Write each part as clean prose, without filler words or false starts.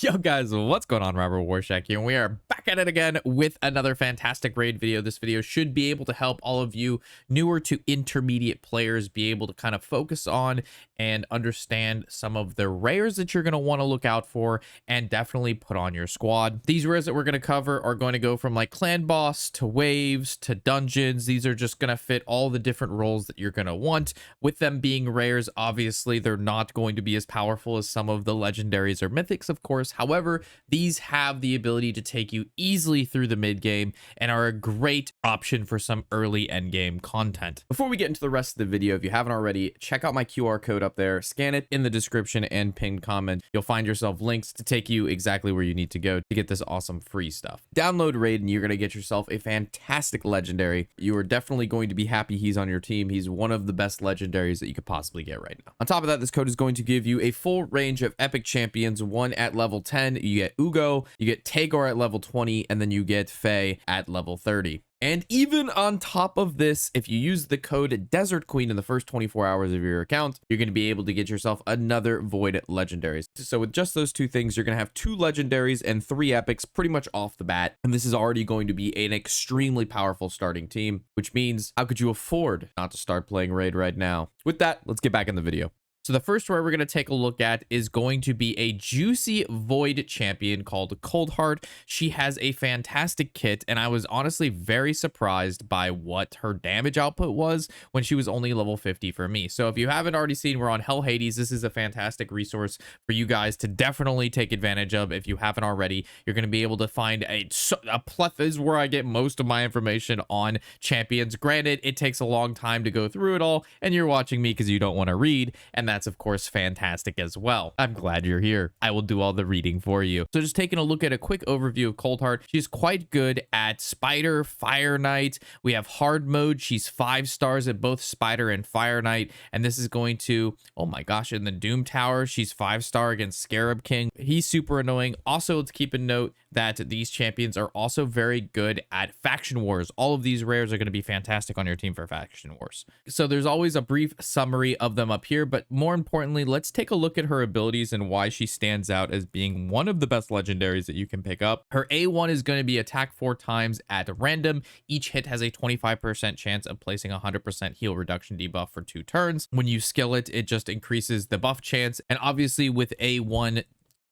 Yo guys, what's going on? Robert Warshack here, and we are back at it again with another fantastic raid video. This video should be able to help all of you newer to intermediate players be able to kind of focus on and understand some of the rares that you're going to want to look out for and definitely put on your squad. These rares that we're going to cover are going to go from like clan boss to waves to dungeons. These are just going to fit all the different roles that you're going to want. With them being rares, obviously they're not going to be as powerful as some of the legendaries or mythics, of course. However, these have the ability to take you easily through the mid game and are a great option for some early end game content. Before we get into the rest of the video, if you haven't already, check out my QR code up there, scan it in the description and pinned comment. You'll find yourself links to take you exactly where you need to go to get this awesome free stuff. Download Raid and you're going to get yourself a fantastic legendary. You are definitely going to be happy he's on your team. He's one of the best legendaries that you could possibly get right now. On top of that, this code is going to give you a full range of epic champions, one at level 10, you get Ugo, you get Tagore at level 20, and then you get Faye at level 30. And even on top of this, if you use the code Desert Queen in the first 24 hours of your account, you're going to be able to get yourself another Void legendaries. So with just those two things, you're going to have 2 legendaries and 3 epics pretty much off the bat. And this is already going to be an extremely powerful starting team, which means how could you afford not to start playing Raid right now? With that, let's get back in the video. So the first rare we're going to take a look at is going to be a juicy Void champion called Coldheart. She has a fantastic kit, and I was honestly very surprised by what her damage output was when she was only level 50 for me. So if you haven't already seen, we're on Hell Hades. This is a fantastic resource for you guys to definitely take advantage of. If you haven't already, you're going to be able to find a plethora. Is where I get most of my information on champions. Granted, it takes a long time to go through it all, and you're watching me because you don't want to read, and that's of course fantastic as well. I'm glad you're here. I will do all the reading for you. So just taking a look at a quick overview of Coldheart, she's quite good at Spider, Fire Knight. We have hard mode. She's 5 stars at both Spider and Fire Knight, and this is going to, oh my gosh, in the Doom Tower, she's 5-star against Scarab King. He's super annoying. Also, let's keep a note that these champions are also very good at faction wars. All of these rares are going to be fantastic on your team for faction wars. So there's always a brief summary of them up here, but more importantly, let's take a look at her abilities and why she stands out as being one of the best legendaries that you can pick up. Her A1 is going to be attack 4 times at random. Each hit has a 25% chance of placing 100% heal reduction debuff for 2 turns. When you skill it, it just increases the buff chance. And obviously with A1,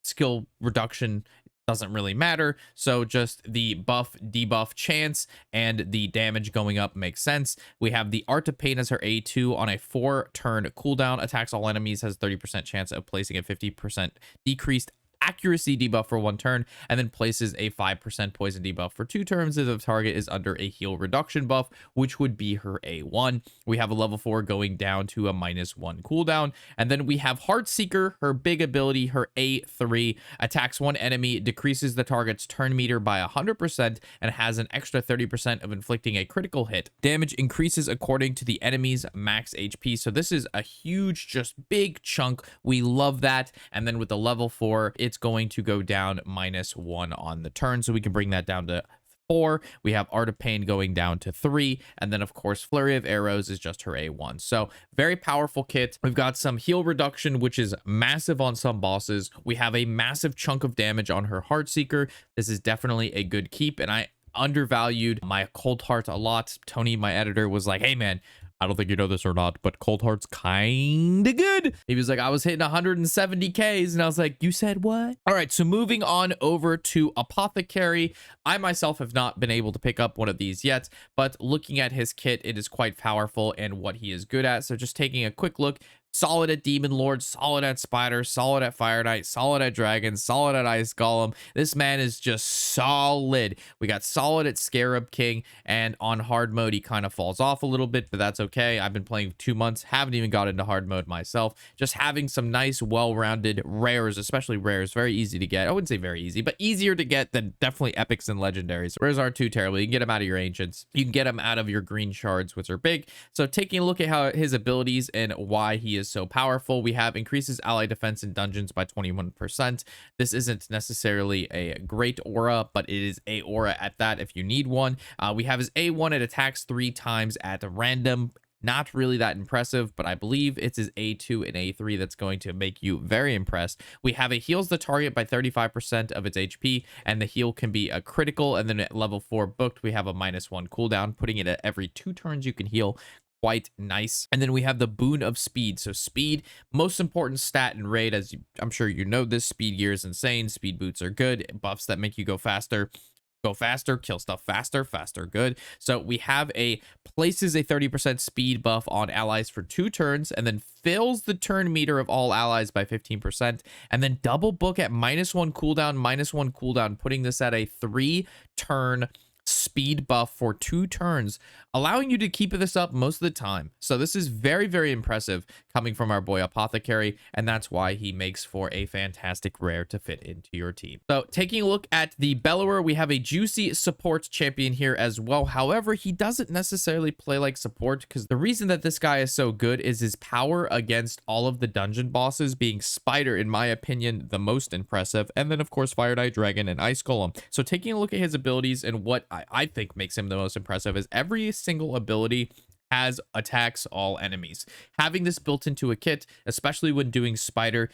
skill reduction doesn't really matter, so just the buff debuff chance and the damage going up makes sense. We have the Art of Pain as her A2 on a 4-turn cooldown, attacks all enemies, has 30% chance of placing a 50% decreased accuracy debuff for 1 turn, and then places a 5% poison debuff for 2 turns if the target is under a heal reduction buff, which would be her A1. We have a level 4 going down to a -1 cooldown, and then we have Heartseeker, her big ability, her A3, attacks 1 enemy, decreases the target's turn meter by 100%, and has an extra 30% of inflicting a critical hit. Damage increases according to the enemy's max HP, so this is a huge, just big chunk. We love that. And then with the level 4, it's going to go down -1 on the turn, so we can bring that down to 4. We have Art of Pain going down to 3, and then of course Flurry of Arrows is just her A1. So very powerful kit. We've got some heal reduction, which is massive on some bosses. We have a massive chunk of damage on her Heartseeker. This is definitely a good keep, and I undervalued my Coldheart a lot. Tony, my editor, was like, hey man, I don't think you know this or not, but Coldheart's kind of good. He was like, I was hitting 170 Ks, and I was like, you said what? All right, so moving on over to Apothecary. I myself have not been able to pick up one of these yet, but looking at his kit, it is quite powerful and what he is good at. So just taking a quick look. Solid at Demon Lord, solid at Spider, solid at Fire Knight, solid at Dragon, solid at Ice Golem. This man is just solid. We got solid at Scarab King, and on hard mode, he kind of falls off a little bit, but that's okay. I've been playing 2 months, haven't even got into hard mode myself. Just having some nice, well-rounded rares, especially rares, very easy to get. I wouldn't say very easy, but easier to get than definitely epics and legendaries. Rares aren't too terrible. You can get them out of your ancients. You can get them out of your green shards, which are big. So taking a look at how his abilities and why he is so powerful, we have increases ally defense in dungeons by 21%. This isn't necessarily a great aura, but it is a aura at that if you need one. We have his A1, it attacks 3 times at random. not really that impressive, but I believe it's his A2 and A3 that's going to make you very impressed. We have a heals the target by 35% of its HP, and the heal can be a critical. And then at level 4 booked, we have a -1 cooldown, putting it at every 2 turns you can heal. Quite nice. And then we have the boon of speed. So speed, most important stat in raid, as I'm sure you know this. Speed gear is insane. Speed boots are good. Buffs that make you go faster, kill stuff faster, good. So we have a places a 30% speed buff on allies for 2 turns, and then fills the turn meter of all allies by 15%, and then double book at -1 cooldown, putting this at a 3-turn speed buff for 2 turns, allowing you to keep this up most of the time. So this is very, very impressive coming from our boy Apothecary, and that's why he makes for a fantastic rare to fit into your team. So taking a look at the Bellower, we have a juicy support champion here as well. However, he doesn't necessarily play like support, because the reason that this guy is so good is his power against all of the dungeon bosses, being Spider, in my opinion, the most impressive, and then of course Fire Knight, Dragon, and Ice Golem. So taking a look at his abilities, and what I think makes him the most impressive is every single ability has attacks all enemies. Having this built into a kit, especially when doing Spider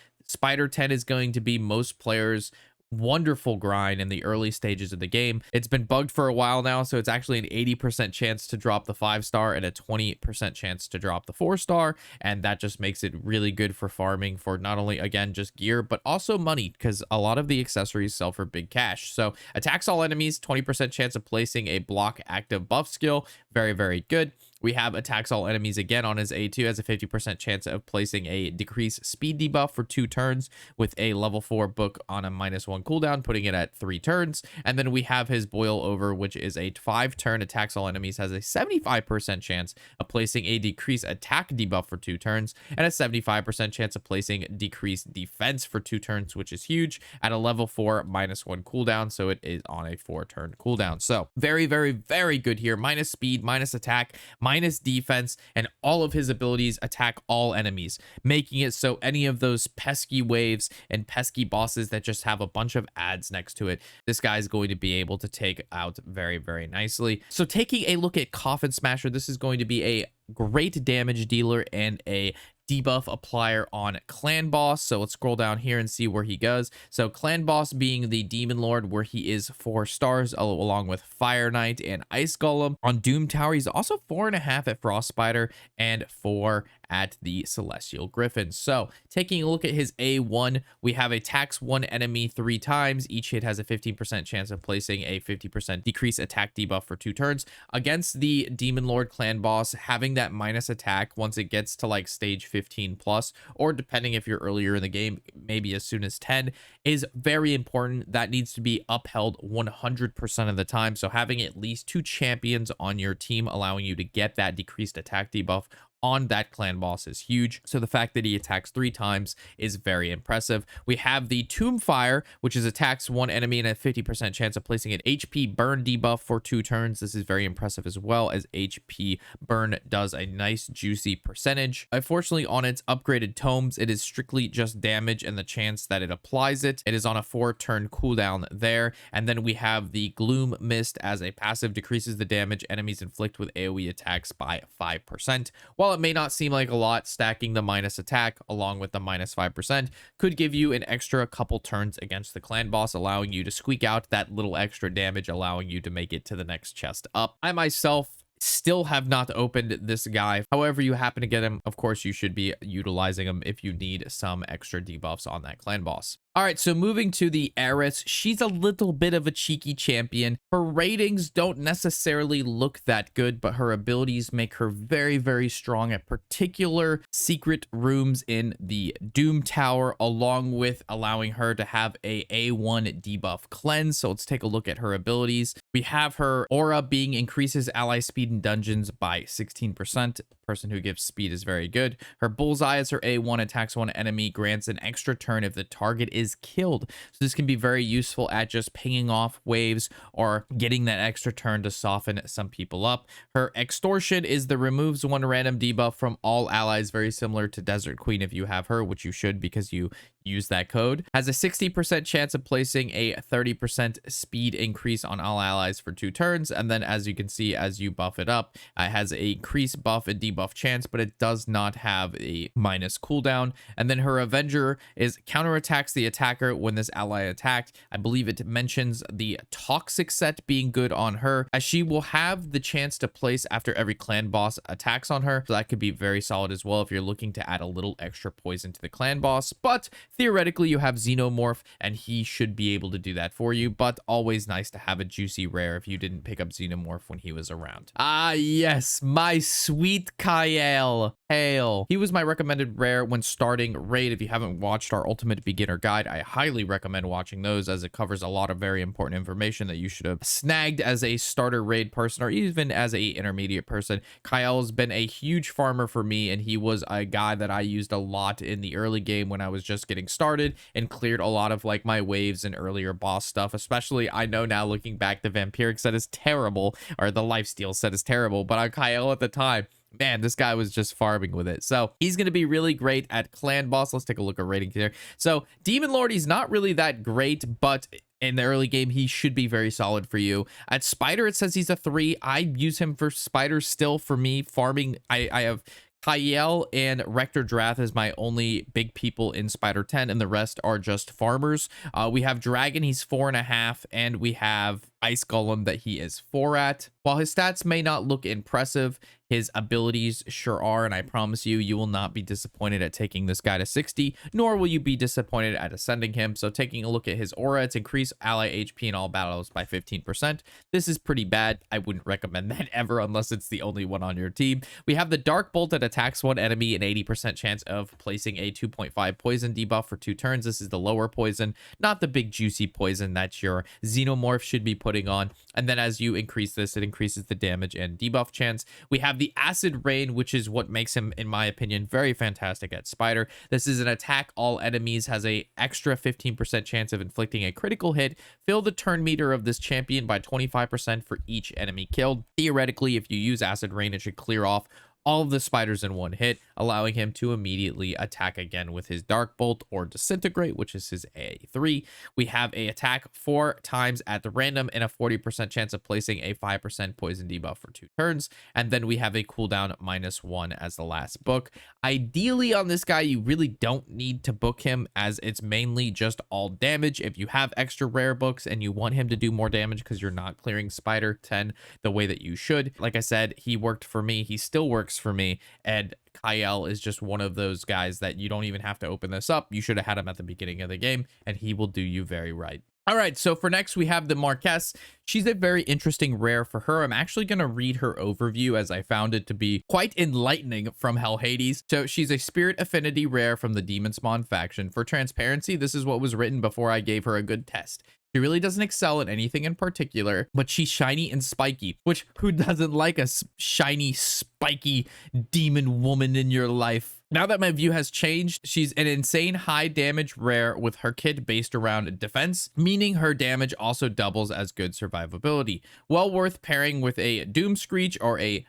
10 is going to be most players' wonderful grind in the early stages of the game. It's been bugged for a while now, so it's actually an 80% chance to drop the 5-star and a 20% chance to drop the 4-star, and that just makes it really good for farming for not only, again, just gear, but also money, because a lot of the accessories sell for big cash. So attacks all enemies, 20% chance of placing a block active buff skill, very, very good. We have attacks all enemies again on his A2, has a 50% chance of placing a decreased speed debuff for 2 turns with a level 4 book on a -1 cooldown, putting it at 3 turns. And then we have his Boil Over, which is a 5-turn attacks all enemies, has a 75% chance of placing a decreased attack debuff for 2 turns, and a 75% chance of placing decreased defense for 2 turns, which is huge, at a level 4 -1 cooldown. So it is on a 4-turn cooldown. So very, very, very good here. Minus speed, minus attack, minus defense, and all of his abilities attack all enemies, making it so any of those pesky waves and pesky bosses that just have a bunch of adds next to it, this guy's going to be able to take out very, very nicely. So taking a look at Coffin Smasher, this is going to be a great damage dealer and a debuff applier on Clan Boss. So let's scroll down here and see where he goes. So Clan Boss being the Demon Lord, where he is 4 stars along with Fire Knight and Ice Golem. On Doom Tower, he's also 4.5 at Frost Spider and 4 at the Celestial Griffin. So taking a look at his A1, we have attacks 1 enemy 3 times. Each hit has a 15% chance of placing a 50% decrease attack debuff for 2 turns. Against the Demon Lord Clan Boss, having that minus attack once it gets to like stage 15 plus, or depending if you're earlier in the game, maybe as soon as 10, is very important. That needs to be upheld 100% of the time. So having at least 2 champions on your team allowing you to get that decreased attack debuff on that Clan Boss is huge. So the fact that he attacks 3 times is very impressive. We have the Tomb Fire, which is attacks 1 enemy and a 50% chance of placing an HP burn debuff for 2 turns. This is very impressive, as well as HP burn does a nice juicy percentage. Unfortunately, on its upgraded tomes, it is strictly just damage and the chance that it applies it. It is on a 4-turn cooldown there. And then we have the Gloom Mist as a passive, decreases the damage enemies inflict with AoE attacks by 5%. While it may not seem like a lot, stacking the minus attack along with the minus 5% could give you an extra couple turns against the Clan Boss, allowing you to squeak out that little extra damage, allowing you to make it to the next chest up. I myself still have not opened this guy. However you happen to get him, of course you should be utilizing him if you need some extra debuffs on that Clan Boss. All right, so moving to the Heiress, she's a little bit of a cheeky champion. Her ratings don't necessarily look that good, but her abilities make her very, very strong at particular secret rooms in the Doom Tower, along with allowing her to have a A1 debuff cleanse. So let's take a look at her abilities. We have her aura being increases ally speed in dungeons by 16%. Person who gives speed is very good. Her bullseye is her A1, attacks 1 enemy, grants an extra turn if the target is killed. So this can be very useful at just pinging off waves or getting that extra turn to soften some people up. Her extortion is the removes 1 random debuff from all allies, very similar to Desert Queen if you have her, which you should, because you use that code. Has a 60% chance of placing a 30% speed increase on all allies for 2 turns. And then as you can see, as you buff it up, it has a increased buff and debuff chance, but it does not have a minus cooldown. And then her Avenger is counterattacks the attacker when this ally attacked. I believe it mentions the toxic set being good on her, as she will have the chance to place after every clan boss attacks on her. So that could be very solid as well if you're looking to add a little extra poison to the clan boss. But theoretically, you have Xenomorph and he should be able to do that for you. But always nice to have a juicy rare if you didn't pick up Xenomorph when he was around. Ah, yes, my sweet Kyle. Hail. He was my recommended rare when starting raid. If you haven't watched our ultimate beginner guide, I highly recommend watching those, as it covers a lot of very important information that you should have snagged as a starter raid person or even as a intermediate person. Kyle has been a huge farmer for me, and he was a guy that I used a lot in the early game when I was just getting started and cleared a lot of like my waves and earlier boss stuff. Especially, I know now looking back, the vampiric set is terrible, or the lifesteal set is terrible, but on Kyle at the time, man, this guy was just farming with it. So he's going to be really great at clan boss. Let's take a look at ratings here. So Demon Lord, he's not really that great, but in the early game, he should be very solid for you. At Spider, it says he's a 3. I use him for Spider still. For me, farming, I have Kyle and Rector Drath as my only big people in Spider 10, and the rest are just farmers. We have Dragon, he's 4.5, and we have Ice Golem that he is 4 at. While his stats may not look impressive, his abilities sure are, and I promise you, you will not be disappointed at taking this guy to 60, nor will you be disappointed at ascending him. So taking a look at his aura, it's increased ally HP in all battles by 15%. This is pretty bad. I wouldn't recommend that ever unless it's the only one on your team. We have the Dark Bolt that attacks one enemy, an 80% chance of placing a 2.5 poison debuff for 2 turns. This is the lower poison, not the big juicy poison that your Xenomorph should be putting on. And then as you increase this, it increases the damage and debuff chance. We have the Acid Rain, which is what makes him, in my opinion, very fantastic at Spider. This is an attack all enemies, has a extra 15% chance of inflicting a critical hit. Fill the turn meter of this champion by 25% for each enemy killed. Theoretically, if you use Acid Rain, it should clear off all of the spiders in one hit, allowing him to immediately attack again with his Dark Bolt or Disintegrate, which is his A3. We have a attack 4 times at the random and a 40% chance of placing a 5% poison debuff for 2 turns. And then we have a cooldown -1 as the last book. Ideally on this guy, you really don't need to book him, as it's mainly just all damage. If you have extra rare books and you want him to do more damage because you're not clearing Spider 10 the way that you should, like I said, he worked for me. He still works for me, and Kyle is just one of those guys that you don't even have to open this up. You should have had him at the beginning of the game, and he will do you very right. All right, so for next, we have the Marquess. She's a very interesting rare for her. I'm actually going to read her overview, as I found it to be quite enlightening from Hell Hades. So she's a Spirit Affinity rare from the Demon Spawn faction. For transparency, this is what was written before I gave her a good test. She really doesn't excel at anything in particular, but she's shiny and spiky, which who doesn't like a shiny, spiky demon woman in your life? Now that my view has changed, she's an insane high damage rare with her kit based around defense, meaning her damage also doubles as good survivability. Well worth pairing with a Doom Screech or a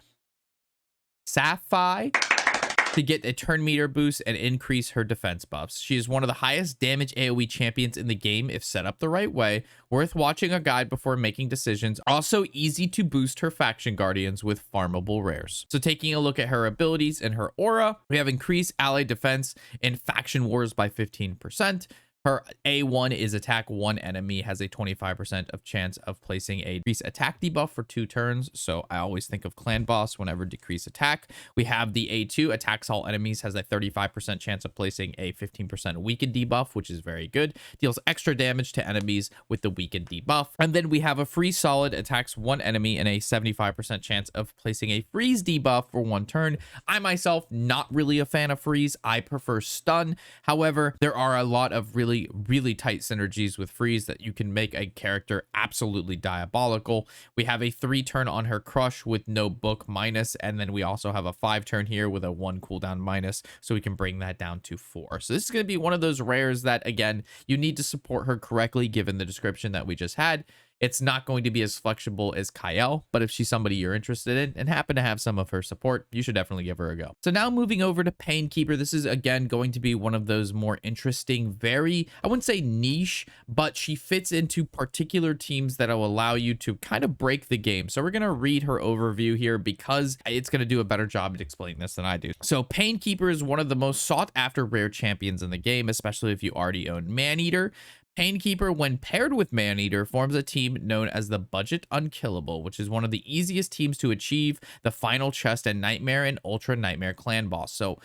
Sapphire to get a turn meter boost and increase her defense buffs. She is one of the highest damage AoE champions in the game if set up the right way. Worth watching a guide before making decisions. Also easy to boost her faction guardians with farmable rares. So taking a look at her abilities and her aura, we have increased ally defense in faction wars by 15%. Her A1 is attack one enemy, has a 25% of chance of placing a decrease attack debuff for 2 turns. So I always think of clan boss whenever decrease attack. We have the A2, attacks all enemies, has a 35% chance of placing a 15% weakened debuff, which is very good. Deals extra damage to enemies with the weakened debuff. And then we have a free solid, attacks one enemy and a 75% chance of placing a freeze debuff for 1 turn. I myself, not really a fan of freeze. I prefer stun. However, there are a lot of really tight synergies with freeze that you can make a character absolutely diabolical. We have a 3 turn on her crush with no book minus, and then we also have a 5 turn here with a 1 cooldown minus, so we can bring that down to 4. So this is going to be one of those rares that, again, you need to support her correctly given the description that we just had. It's not going to be as flexible as Kyle, but if she's somebody you're interested in and happen to have some of her support, you should definitely give her a go. So now moving over to Painkeeper, this is again going to be one of those more interesting, very, I wouldn't say niche, but she fits into particular teams that will allow you to kind of break the game. So we're going to read her overview here because it's going to do a better job at explaining this than I do. So Painkeeper is one of the most sought after rare champions in the game, especially if you already own Maneater. Painkeeper, when paired with Maneater, forms a team known as the Budget Unkillable, which is one of the easiest teams to achieve the final chest and Nightmare and Ultra Nightmare clan boss. So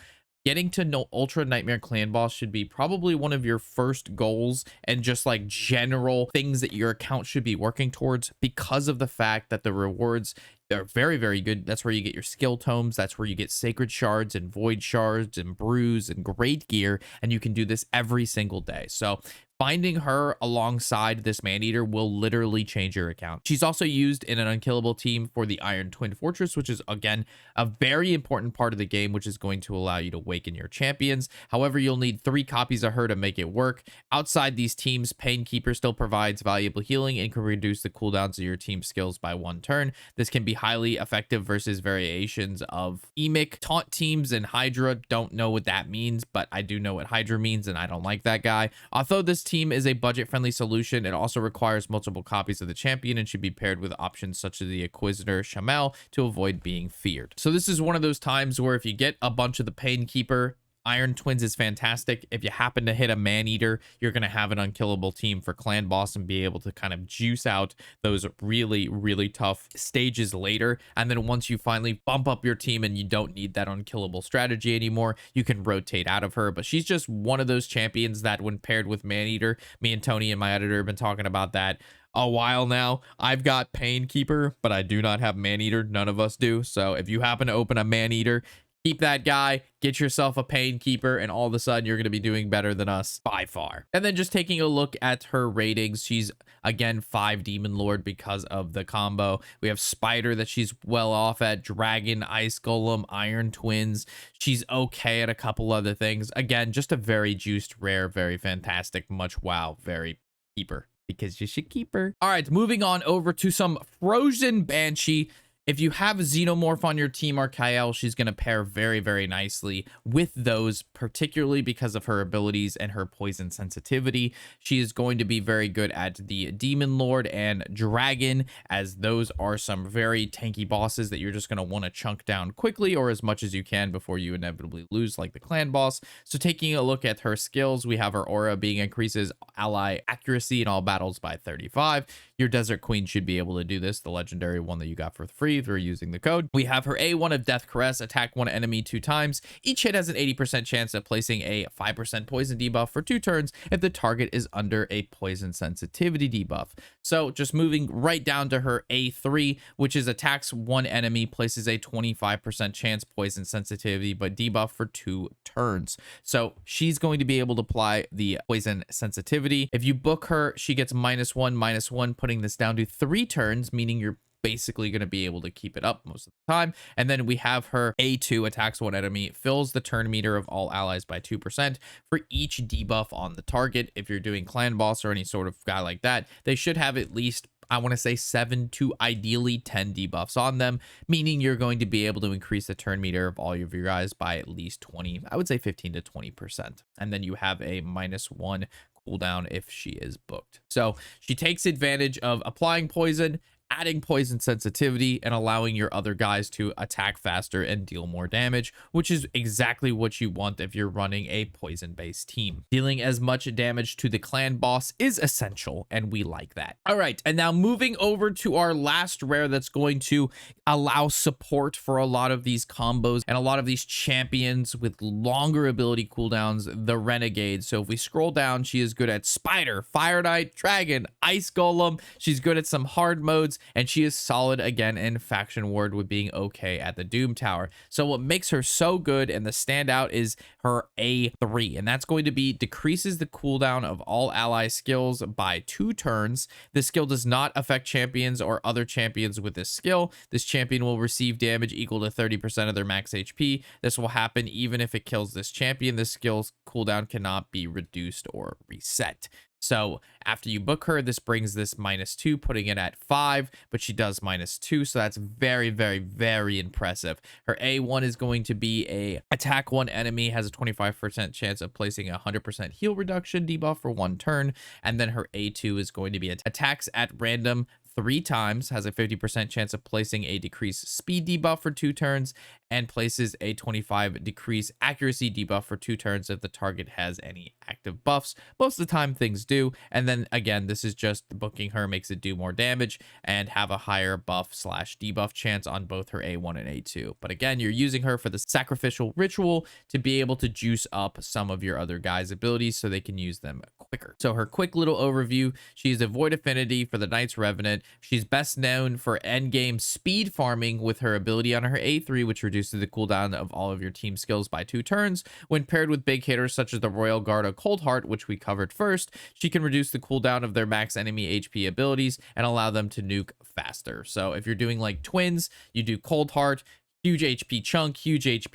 getting to know Ultra Nightmare clan boss should be probably one of your first goals and just like general things that your account should be working towards, because of the fact that the rewards are very, very good. That's where you get your skill tomes. That's where you get sacred shards and void shards and brews and great gear. And you can do this every single day. So finding her alongside this Maneater will literally change your account. She's also used in an unkillable team for the Iron Twin Fortress, which is again a very important part of the game, which is going to allow you to awaken your champions. However, you'll need 3 copies of her to make it work. Outside these teams, Painkeeper still provides valuable healing and can reduce the cooldowns of your team skills by 1 turn. This can be highly effective versus variations of Emic. Taunt teams and Hydra, don't know what that means, but I do know what Hydra means, and I don't like that guy. Although this team is a budget-friendly solution, it also requires multiple copies of the champion and should be paired with options such as the Inquisitor Shamel to avoid being feared. So this is one of those times where if you get a bunch of the Painkeeper, Iron Twins is fantastic. If you happen to hit a Maneater, you're going to have an unkillable team for clan boss and be able to kind of juice out those really, really tough stages later. And then once you finally bump up your team and you don't need that unkillable strategy anymore, you can rotate out of her. But she's just one of those champions that when paired with Maneater, me and Tony and my editor have been talking about that a while now. I've got Painkeeper, but I do not have Maneater. None of us do. So if you happen to open a Maneater, keep that guy, get yourself a Painkeeper, and all of a sudden you're going to be doing better than us by far. And then just taking a look at her ratings, she's again 5 Demon Lord because of the combo. We have Spider that she's well off at, Dragon, Ice Golem, Iron Twins. She's okay at a couple other things. Again, just a very juiced, rare, very fantastic, much wow, very keeper, because you should keep her. All right, moving on over to some Frozen Banshee. If you have a Xenomorph on your team or Kyle, she's going to pair very, very nicely with those, particularly because of her abilities and her poison sensitivity. She is going to be very good at the Demon Lord and Dragon, as those are some very tanky bosses that you're just going to want to chunk down quickly or as much as you can before you inevitably lose, like the clan boss. So taking a look at her skills, we have her aura being increases ally accuracy in all battles by 35. Your Desert Queen should be able to do this, the legendary one that you got for free through using the code. We have her A1 of Death Caress, attack one enemy 2 times. Each hit has an 80% chance of placing a 5% poison debuff for 2 turns if the target is under a poison sensitivity debuff. So just moving right down to her A3, which is attacks one enemy, places a 25% chance poison sensitivity, but debuff for 2 turns. So she's going to be able to apply the poison sensitivity. If you book her, she gets -1/-1, putting this down to 3 turns, meaning you're basically going to be able to keep it up most of the time. And then we have her A2, attacks one enemy, fills the turn meter of all allies by 2% for each debuff on the target. If you're doing clan boss or any sort of guy like that, they should have at least, I want to say 7 to ideally 10 debuffs on them, meaning you're going to be able to increase the turn meter of all of your guys by at least 20, I would say 15 to 20%. And then you have a -1 cooldown if she is booked. So she takes advantage of applying poison, adding poison sensitivity, and allowing your other guys to attack faster and deal more damage, which is exactly what you want if you're running a poison-based team. Dealing as much damage to the clan boss is essential, and we like that. All right, and now moving over to our last rare that's going to allow support for a lot of these combos and a lot of these champions with longer ability cooldowns, the Renegade. So if we scroll down, she is good at Spider, Fire Knight, Dragon, Ice Golem. She's good at some hard modes, and she is solid again in Faction Ward with being okay at the Doom Tower. So what makes her so good and the standout is her A3, and that's going to be decreases the cooldown of all ally skills by 2 turns. This skill does not affect champions or other champions with this skill. This champion will receive damage equal to 30% of their max HP. This will happen even if it kills this champion. This skill's cooldown cannot be reduced or reset. So after you book her, this brings this -2, putting it at 5, but she does -2. So that's very, very, very impressive. Her A1 is going to be a attack one enemy, has a 25% chance of placing a 100% heal reduction debuff for 1 turn. And then her A2 is going to be attacks at random 3 times, has a 50% chance of placing a decreased speed debuff for 2 turns, and places a 25 decrease accuracy debuff for 2 turns if the target has any active buffs. Most of the time things do. And then again, this is just booking her makes it do more damage and have a higher buff slash debuff chance on both her A1 and A2. But again, you're using her for the sacrificial ritual to be able to juice up some of your other guys' abilities so they can use them quicker. So her quick little overview, she's a void affinity for the Knights Revenant. She's best known for endgame speed farming with her ability on her A3, which reduces the cooldown of all of your team skills by 2 turns. When paired with big hitters such as the Royal Guard of Coldheart, which we covered first, she can reduce the cooldown of their max enemy HP abilities and allow them to nuke faster. So if you're doing like twins, you do Coldheart, huge HP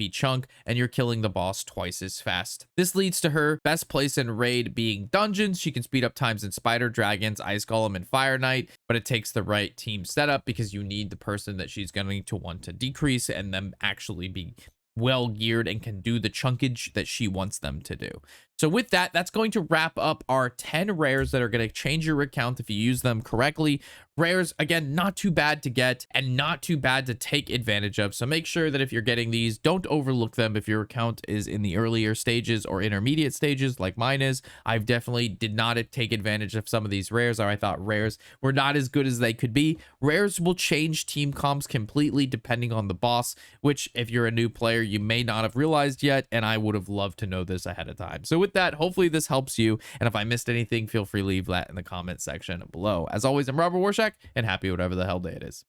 chunk, and you're killing the boss twice as fast. This leads to her best place in raid being dungeons. She can speed up times in Spider, Dragons, Ice Golem, and Fire Knight, but it takes the right team setup because you need the person that she's going to want to decrease and them actually be well geared and can do the chunkage that she wants them to do. So with that, that's going to wrap up our 10 rares that are going to change your account if you use them correctly. Rares, again, not too bad to get and not too bad to take advantage of. So make sure that if you're getting these, don't overlook them if your account is in the earlier stages or intermediate stages like mine is. I've definitely did not take advantage of some of these rares, or I thought rares were not as good as they could be. Rares will change team comps completely depending on the boss, which if you're a new player, you may not have realized yet, and I would have loved to know this ahead of time. So with that, hopefully this helps you, and if I missed anything, feel free to leave that in the comment section below. As always, I'm Robert Warshack, and happy whatever the hell day it is.